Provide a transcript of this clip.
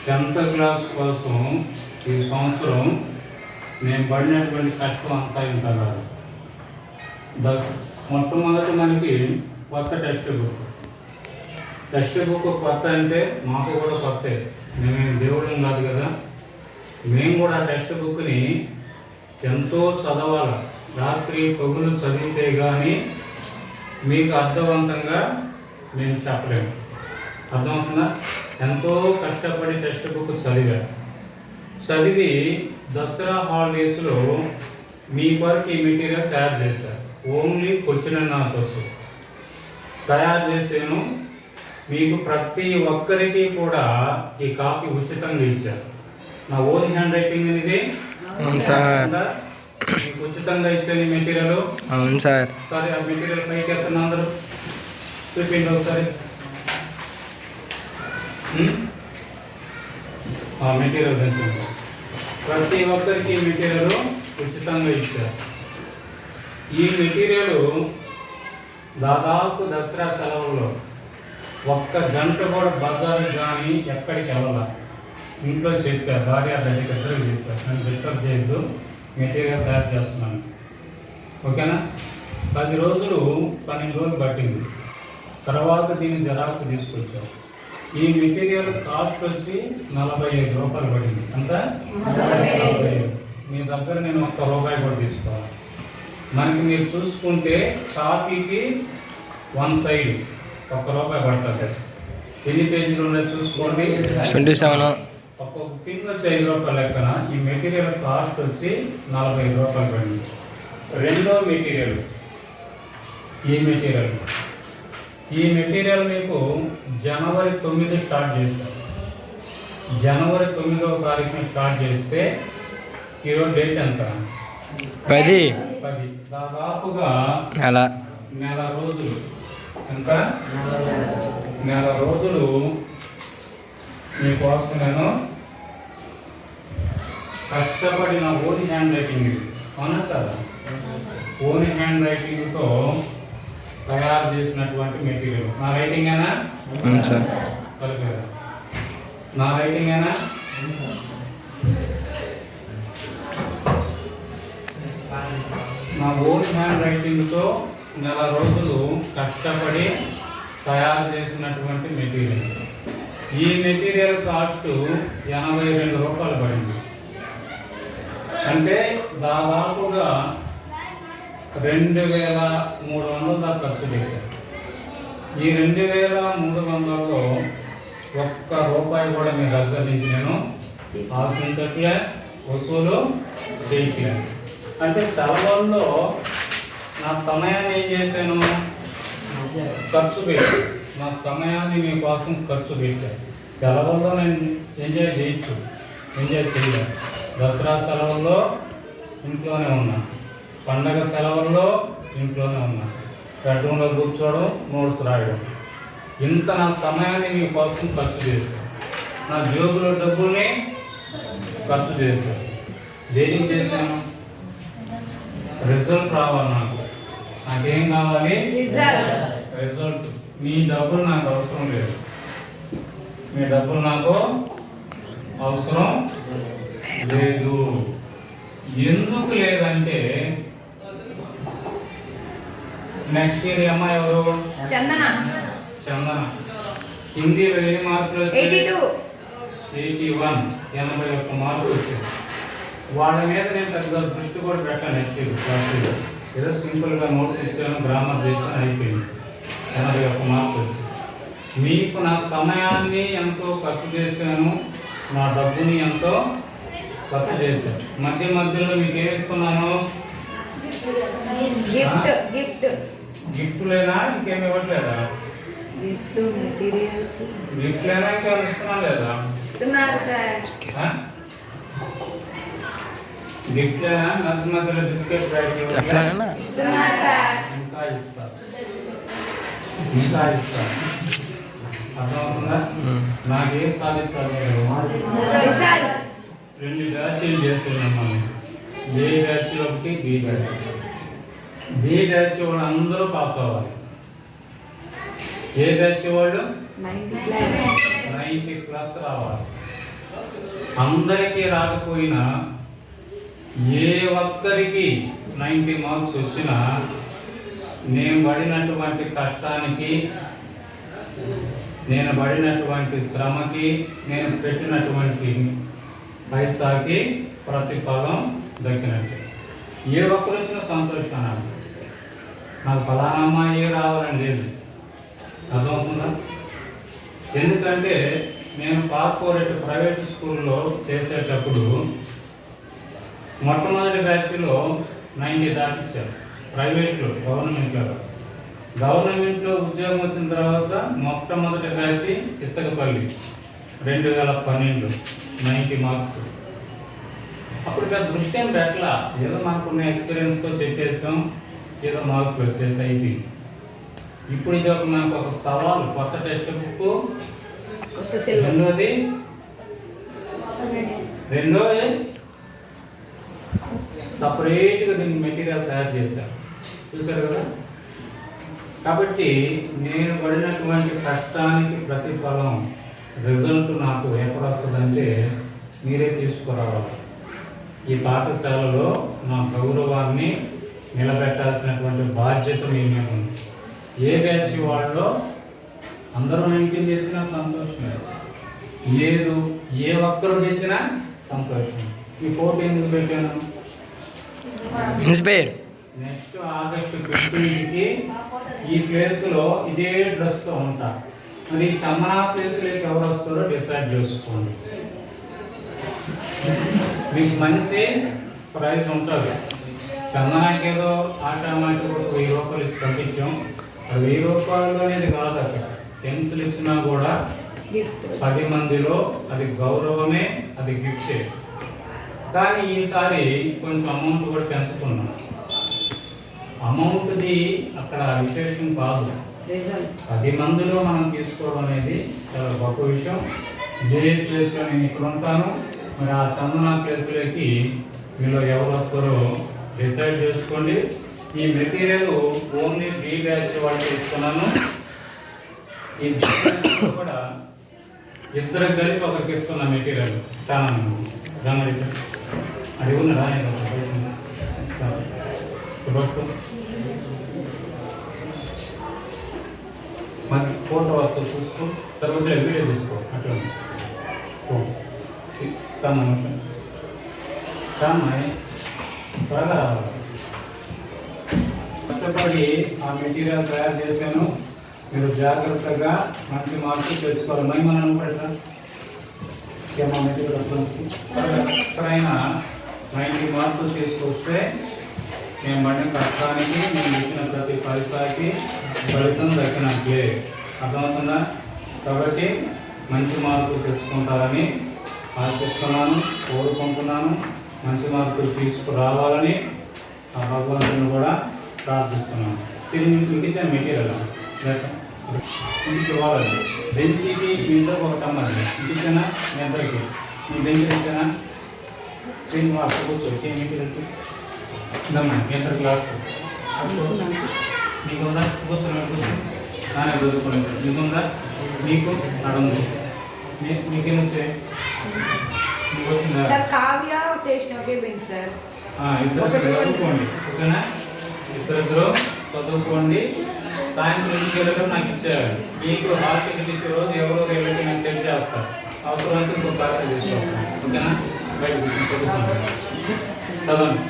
10th class కోసం ఈ సంవత్సరం నేను పడినటువంటి కష్టం అంతా ఇంత కాదు. మొట్టమొదటి మనకి కొత్త టెక్స్ట్ బుక్ కొత్త అంటే మాకు కూడా కొత్తే. మేము దేవుళ్ళం కాదు కదా. మేము కూడా టెక్స్ట్ బుక్ని ఎంతో చదవాలి. రాత్రి పగులు చదివితే కానీ మీకు అర్థవంతంగా మేము చెప్పలేము. అర్థమవుతుందా? ఎంతో కష్టపడి టెక్స్ట్ బుక్ చదివి దసరా హాలిడేస్లో మీ కొరకు ఈ మెటీరియల్ తయారు చేశారు. ఓన్లీ క్వశ్చన్ అండ్ ఆన్సర్స్ తయారు చేసాను. మీకు ప్రతి ఒక్కరికి కూడా ఈ కాపీ ఉచితంగా ఇచ్చారు. నా ఓన్ హ్యాండ్ రైటింగ్ అనేది మీకు ఉచితంగా ఇచ్చాను ఈ మెటీరియల్. అవును సార్. సరే, ఆ మెటీరియల్ పైకి ఎత్తున్నా అందరూ చూపిండి ఒకసారి. ఆ మెటీరియల్ పెంచండి. ప్రతి ఒక్కరికి మెటీరియల్ ఉచితంగా ఇచ్చారు. ఈ మెటీరియల్ దాదాపు దసరా సెలవుల్లో 1 గంట కూడా బజార్కి కానీ ఎక్కడికి వెళ్ళాలి. ఇంట్లో చెప్పారు, భార్య దగ్గరికి ఇద్దరికి చెప్పారు, నన్ను డిస్టర్బ్ చేయొద్దు, మెటీరియల్ తయారు చేస్తున్నాను, ఓకేనా? 10 రోజులు 12 రోజులు పట్టింది. తర్వాత దీన్ని జెరాక్స్ తీసుకొచ్చారు. ఈ మెటీరియల్ కాస్ట్ వచ్చి 45 రూపాయలు పడింది. అంతా 45. మీ దగ్గర నేను 1 రూపాయి కూడా తీసుకోవాలి. మనకి మీరు చూసుకుంటే కాపీకి 1 సైడ్ 1 రూపాయి పడుతుంది. ఎన్ని పేజీలు ఉన్నాయి చూసుకోండి. 27. ఒక్కొక్క పిన్ వచ్చి 5 రూపాయలు లెక్కన ఈ మెటీరియల్ కాస్ట్ వచ్చి 45 రూపాయలు పడింది. రెండో మెటీరియల్ ఈ మెటీరియల్ మీకు జనవరి 9 స్టార్ట్ చేశారు. జనవరి 9వ తారీఖున స్టార్ట్ చేస్తే ఈరోజు డేట్ ఎంత? 10. దాదాపుగా నెల రోజులు. ఎంత? నెల రోజులు మీకోసం నేను కష్టపడిన ఓన్ హ్యాండ్ రైటింగ్ ఇది. అవునా కదా? ఓన్ హ్యాండ్ రైటింగ్తో తయారు చేసినటువంటి మెటీరియల్. నా రైటింగేనా? కలిపారా? నా రైటింగేనా? నా ఓన్ హ్యాండ్ రైటింగ్తో నెల రోజులు కష్టపడి తయారు చేసినటువంటి మెటీరియల్. ఈ మెటీరియల్ కాస్ట్ 82 రూపాయలు పడింది. అంటే దాదాపుగా 2300 దాకా ఖర్చు పెట్టారు. ఈ 2300లో 1 రూపాయి కూడా మీ దగ్గర నుంచి నేను ఆశించట్లే, వసూలు చేయట్లే. అంటే సెలవుల్లో నా సమయాన్ని ఏం చేశాను? ఖర్చు పెట్టాను. నా సమయాన్ని మీకోసం ఖర్చు పెట్టాను. సెలవుల్లో నేను ఎంజాయ్ చేయొచ్చు, ఎంజాయ్ చేయలేదు. దసరా సెలవుల్లో ఇంట్లోనే ఉన్నా, పండగ సెలవుల్లో ఇంట్లోనే ఉన్నా, బెడ్రూమ్లో కూర్చోవడం, నోట్స్ రాయడం. ఇంత నా సమయాన్ని మీకోసం ఖర్చు చేశాను. నా జోబులో డబ్బుల్ని ఖర్చు చేశాను. దేనికి చేశాను? రిజల్ట్ రావాలి. నాకేం కావాలి? రిజల్ట్. మీ డబ్బులు నాకు అవసరం లేదు. మీ డబ్బులు నాకు అవసరం లేదు. ఎందుకు లేదంటే నెక్స్ట్ ఇయర్ అమ్మాయి ఎవరు? చందన. హిందీలో ఎన్ని మార్కులు? 81. 81 మార్కులు వచ్చాయి. వాళ్ళ మీద నేను పెద్ద దృష్టి కూడా పెట్టాను. నెక్స్ట్ ఇయర్ క్లాస్ ఏదో సింపుల్గా నోట్స్ ఇచ్చాను, గ్రామర్ చేశాను, అయిపోయింది. 81 మార్కులు వచ్చాయి. మీకు నా సమయాన్ని ఎంతో ఖర్చు చేశాను, నా డబ్బుని ఎంతో ఖర్చు చేశాను. మధ్యలో మీకు ఏమిస్తున్నాను? గిఫ్ట్ లేదా? ఇంకేమి ఇవ్వట్లేదా? గిఫ్ట్ లేదా? ఇంకేమి ఇస్తున్నా లేదా? గిఫ్ట్ లేదా? మధ్యలో బిస్కెట్ ప్యాక్ ఇంకా ఇస్తా. అర్థమవుతుందా? నాకేం సాధించాలి? 2 బ్యాచ్లు చేస్తున్నాం. ఏ బ్యాచ్ ఒకటి, బి బ్యాచ్. బి బ్యాచ్ వాళ్ళు అందరూ పాస్ అవ్వాలి. ఏ బ్యాచ్ వాళ్ళు 90+ రావాలి. అందరికీ రాకపోయినా ఏ ఒక్కరికి 90 మార్క్స్ వచ్చినా నేను పడినటువంటి కష్టానికి, నేను పడినటువంటి శ్రమకి, నేను పెట్టినటువంటి పైసాకి ప్రతిఫలం దక్కినట్టు. ఏ ఒక్కరు వచ్చినా సంతోషం. నాకు ఫలానా అమ్మాయి రావాలని లేదు, అర్థమవుతుందా? ఎందుకంటే నేను కార్పొరేట్ ప్రైవేట్ స్కూల్లో చేసేటప్పుడు మొట్టమొదటి బ్యాచ్లో 90 దాటించారు. ప్రైవేట్లో, గవర్నమెంట్లో ఉద్యోగం వచ్చిన తర్వాత మొట్టమొదటి బ్యాచ్ ఇసకపల్లి 2012 90 మార్క్స్. అప్పుడు దృష్టి ఏం పెట్టలా, ఏదో మాకున్న ఎక్స్పీరియన్స్తో చెప్పేసాం, ఏదో మార్కులు వచ్చేసాయి. ఇప్పుడు ఇది నాకు ఒక సవాల్. కొత్త టెక్స్ట్ బుక్, రెండోది సపరేట్గా దీనికి మెటీరియల్ తయారు చేశారు, చూసారు కదా. కాబట్టి నేను పడినటువంటి కష్టానికి ప్రతిఫలం, రిజల్ట్ నాకు ఎప్పుడు వస్తుందంటే మీరే తీసుకురావాలి. ఈ పాఠశాలలో నా గౌరవాన్ని నిలబెట్టాల్సినటువంటి బాధ్యత మీ మీద ఉంది. ఏ బ్యాచ్ వాళ్ళలో అందరూ 90 చేసినా సంతోషమే, లేదు ఏ ఒక్కరు తెచ్చినా సంతోషం. ఈ ఫోటో ఎందుకు పెట్టాను? నెక్స్ట్ ఆగస్టు 15కి ఈ ప్లేస్లో ఇదే డ్రెస్తో ఉంటా. మరి చమ్మనా ప్లేస్లోకి ఎవరు వస్తారో డిసైడ్ చేసుకోండి. మీకు మంచి ప్రైజ్ ఉంటుంది. చందనాకి ఏదో ఆటామాటి కూడా 1000 రూపాయలు ఇచ్చి పంపించాం. 1000 రూపాయలు అనేది కాదు, అక్కడ పెన్సిల్ ఇచ్చినా కూడా 10 మందిలో అది గౌరవమే, అది గిఫ్టే. కానీ ఈసారి కొంచెం అమౌంట్ కూడా పెంచుతున్నాం. అమౌంట్ది అక్కడ విశేషం కాదు, 10 మందిలో మనం తీసుకోవడం అనేది చాలా గొప్ప విషయం. ఇదే ప్లేస్లో నేను ఇక్కడ ఉంటాను. మరి ఆ చందన ప్లేస్లోకి మీలో ఎవరు వస్తారో డిసైడ్ చేసుకోండి. ఈ మెటీరియల్ ఓన్లీ బి బ్యాచ్ వాళ్ళు ఇస్తున్నాను. ఈ బి బ్యాచ్ కూడా ఇద్దరు కలిపి ఒకరికి ఇస్తున్న మెటీరియల్ చాలా గమనించ అది ఉన్నదా? మరి ఫోటో వస్తుంది చూసుకో, తర్వాత వీడియో తీసుకో. అట్లా త్వరగా రావాలి. కష్టపడి ఆ మెటీరియల్ తయారు చేశాను. మీరు జాగ్రత్తగా మంచి మార్కులు తెచ్చుకోవాలి. మరి మనం పెడతా మా మెటీరియల్ ఎక్కడైనా 90 మార్కులు తీసుకొస్తే మేము పడిన కష్టానికి, మేము ఇచ్చిన ప్రతి పైసాకి ఫలితం దక్కినట్లే. అర్థమవుతుందా? కాబట్టి మంచి మార్కులు తెచ్చుకుంటారని ఆశిస్తున్నాను, కోరుకుంటున్నాను. మంచి మార్కులు తీసుకురావాలని ఆ భగవంతుని కూడా ప్రార్థిస్తున్నాను. ఇంటికి ఇచ్చిన మెటీరియల్ ఇంటికి ఇవ్వాలండి. బెంచ్కి ఇంట్లో ఒకటి అమ్మాలి. ఇంటికి ఇచ్చానా? మీ అందరికీ మీ బెంచ్ ఇచ్చానా? శ్రీనివాస కూర్చోటి మెటీరియల్కి ఇదమ్మా ఇంటర్ క్లాస్ మీకు ఉందా? కూర్చోండి, నానే చదువుకోలేదు. మీకుందా? మీకు అడుంది. మీకేమొచ్చే? మీకు వచ్చిందా? ఇద్దరు చదువుకోండి, ఓకేనా? ఇద్దరు చదువుకోండి. సాయంత్రం ఇంటికి వెళ్ళడం నాకు ఇచ్చేయాలి. మీకు హాల్ టికెట్ ఇచ్చే రోజు ఎవరో రిలేటివ్ నాకు సెట్ చేస్తారు. అవసరమైతే ఇంకో కార్డు తీసుకొస్తాను, ఓకేనా? బయట చదువుకోండి, చదవండి.